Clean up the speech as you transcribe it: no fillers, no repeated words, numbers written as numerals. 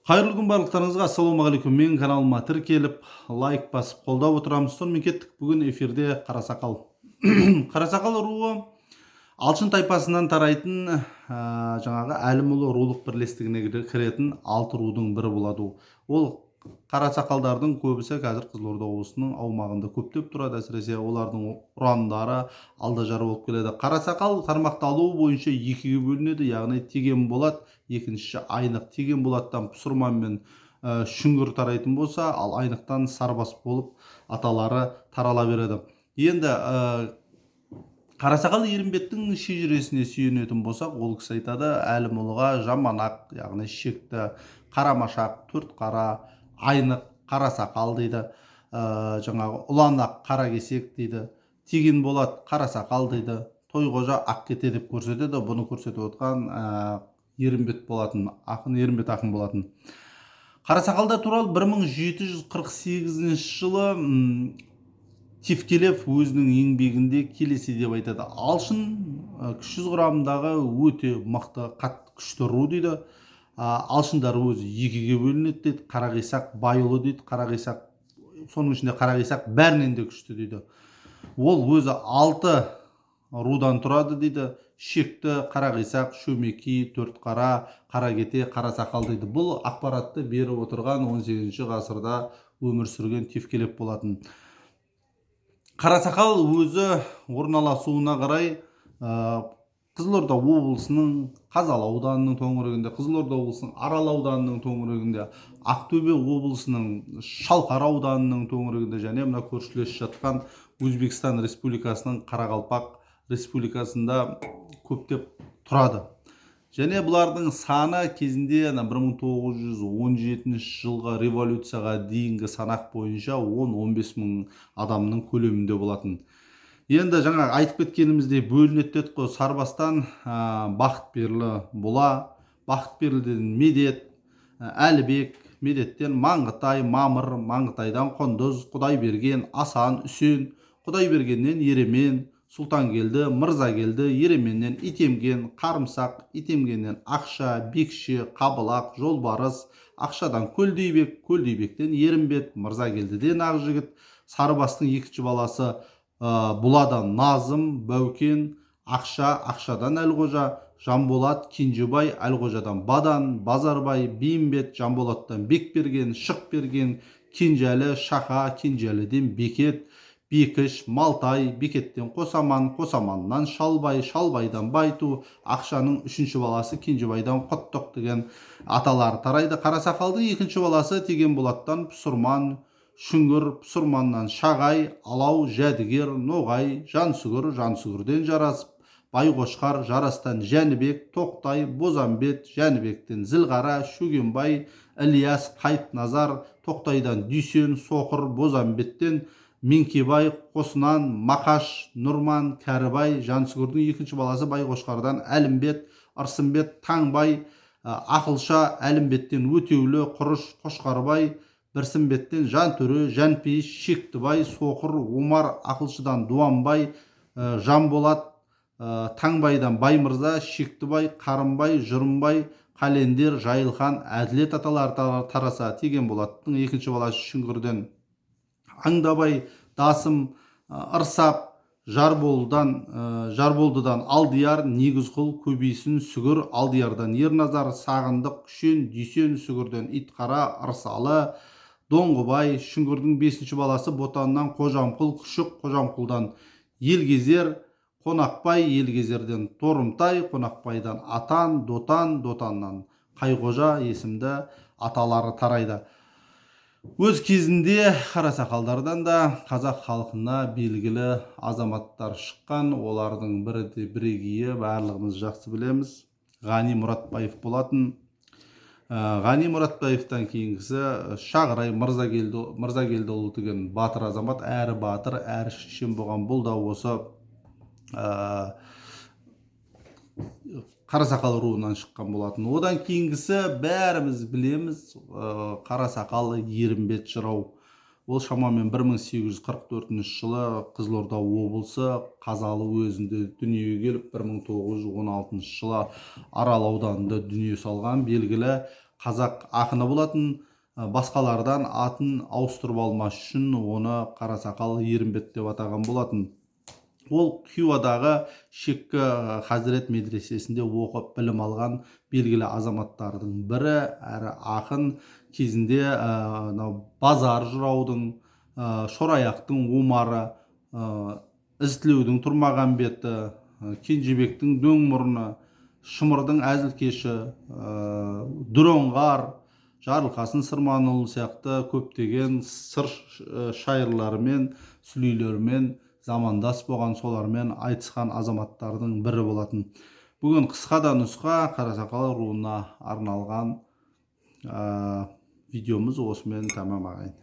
Қайырлы күн барлықтарыңызға. Ассалаумағалейкум. Менің каналыма тіркеліп, лайк басып, қолдап отырамыз. Сонымен кеттік. Бүгін эфирде Қарасақал. Қарасақал руы Алшын тайпасынан тарайтын жаңағы Әлімұлы рулық бірлестігіне кіретін 6 рудың бірі болады. Ол қарасақалдардың көбісі қазір Қызылорда облысының аумағында көптеп тұрады. Әсіресе олардың ұрандары алда-жары болып келеді. Қарасақал тармақталуы бойынша екіге бөлінеді, яғни Теген Болат, екіншісі Айнық. Теген Болаттан Пұсырман мен Шүңгір тарайтын болса, ал Айнықтан Сарбас болып аталары тарала береді. Енді Қарасақал Ерімбеттің шежіресіне сүйенетін болсақ, ол кісі айтады, Әлімұлыға Жаманақ, яғни Шекті, Қарамашақ, Төртқара, Айнық, Қарасақал дейді, жаңағы Ұланақ, Қаракесек дейді, Теген Болат, Қарасақал дейді, Тойғожа Ақкете деп көрсетеді. Бұны көрсетіп отқан Ерімбет болатын, ақын Ерімбет ақын болатын. Қарасақалда туралы 1748 жылы Тевкелев өзінің еңбегінде келесі деп айтады. Алшын кіші құрамындағы өте мықты, қатты күшті ру дейді. Алшындар өзі екіге бөлінеді дейді. Қарақисақ байұлы дейді. Қарақисақ, соның ішінде Қарақисақ бәрінен де күшті дейді. Ол өзі 6 рудан тұрады дейді. Шекті, Қарақисақ, Шөмеки, Төртқара, Қаракете, Қарасақал дейді. Бұл ақпаратты беріп отырған 18 ғасырда өмір сүрген Тевкелев болатын. Қарасақал өзі орналасуына қарай Қызылорда облысының Қазалы ауданының төңірегінде, Қызылорда облысының Арал ауданының төңірегінде, Ақтөбе облысының Шалқар ауданының төңірегінде және мына көршілес жатқан Өзбекстан Республикасының Қарақалпақ Республикасында көптеп тұрады. Және бұлардың саны кезінде 1917 жылғы революцияға дейінгі санақ бойынша 10-15 мың адамның көлемінде болатын. Енді жаңа айтып кеткенімізде бөлінеді дедік қой. Сарбастан Бақытберлі Бұла, Бақытберліден Медет, Әлібек, Медеттен Маңғытай, Мамыр, Маңғытайдан Құндыз, Құдайберген, Асан, Үсен, Құдайбергеннен Еремен, Сұлтангелді, Мырзагелді, Еременнен Итемген, Қарымсақ, Итемгеннен Ақша, Бекше, Қабылақ, Жолбарыс, Ақшадан Көлдейбек, Көлдейбектен Ерімбет, Мырзагелдіден Ақжігіт, Сарыбастың екінші баласы Бұладан Назым, Бәукен, Ақша, Ақшадан Әлғожа, Жанболат, Кенжебай, Әлғожадан Бадан, Базарбай, Бейімбет, Жанболаттан Бекберген, Шықберген, Кенжәлі, Шақа, Кенжәліден Бекет, Бекіш, Малтай, Бекеттен Қосаман, Қосаманнан Шалбай, Шалбайдан Байту, Ақшаның үшінші баласы Кенжебайдан Құттық деген аталары тарайды. Қарасақалдың екінші баласы Теген Болаттан Пұсырман, Шүңгір, Пұсырманнан Шағай, Алау, Жәдігер, Ноғай, Жансүгір, Жансүгірден Жарасып, Байқошқар, Жарастан Жәнібек, Тоқтай, Бозамбет, Жәнібектен Зілғара, Шөгенбай, Ілияс, Қайтназар, Тоқтайдан Дүйсен, Соқыр, Бозамбеттен Менкебай, Қосынан, Мақаш, Нұрман, Кәрібай, Жансүгірдің екінші баласы Байқошқардан Әлімбет, Ырсымбет, Таңбай, Ақылша, Әлімбеттен Өтеулі, Құрыш, Қошқарбай, Бірсімбеттен Жантөрі, Жәнпейіш, Шектібай, Соқыр, Омар, Ақылшыдан Дуанбай, Жанболат, Таңбайдан Баймырза, Шектібай, Қарымбай, Жұрымбай, Қалендер, Жайылхан, Әділет аталары тараса. Теген Болаттың екінші баласы Шүңгірден Аңдабай, Дасым, Ырсап, Жарболдыдан Алдияр, Негізқұл, Көбейсін, Сүгір, Алдиярдан Ерназар, Сағындық, Күшен, Дүйсен, Сүгірден Итқара, Ырсалы, Доңғыбай, Шүңгірдің бесінші баласы Ботаннан Қожамқұл, Күшік, Қожамқұлдан Елгезер, Қонақбай, Елгезерден Торымтай, Қонақбайдан Атан, Дотан, Дотаннан Қайғожа есімді аталары тарайды. Өз кезінде Қарасақалдардан да қазақ халқына белгілі азаматтар шыққан. Олардың бірегейі барлығымыз жақсы білеміз, Ғани Мұратбаев болатын. Ғани Мұратбаевтан кейінгісі Шағырай Мырзагелдіұлы деген батыр азамат, әрі батыр, әрі шешен болған. Бұл да осы Қарасақал руынан шыққан болатын. Одан кейінгісі бәріміз білеміз, Қарасақал Ерімбет жырау. Ол шамамен 1844 жылы Қызылорда облысы Қазалы уезінде дүниеге келіп, 1916 жылы Арал ауданында дүние салған белгілі қазақ ақыны болатын. Басқалардан атын ауыстырып алмас үшін оны Қарасақал Ерімбет деп атаған болатын. Ол Хиуадағы Шеккі Хазірет медресесінде оқып білім алған белгілі азаматтардың бірі, әрі ақын. Кезінде Базар жыраудың, Шораяқтың Омары, Ізтілеудің Тұрмағамбеті, Кенжебектің Дөң мұрны, Шымырдың Әзілкеші, Дүренғар, Жарылқасын Сырманұлы сияқты көптеген сыр шайырларымен, сүлейлермен замандас болған, солармен айтысқан азаматтардың бірі болатын. Бүгін қысқа да нұсқа Қарасақал руына арналған видеомыз осымен тәмам ағайын.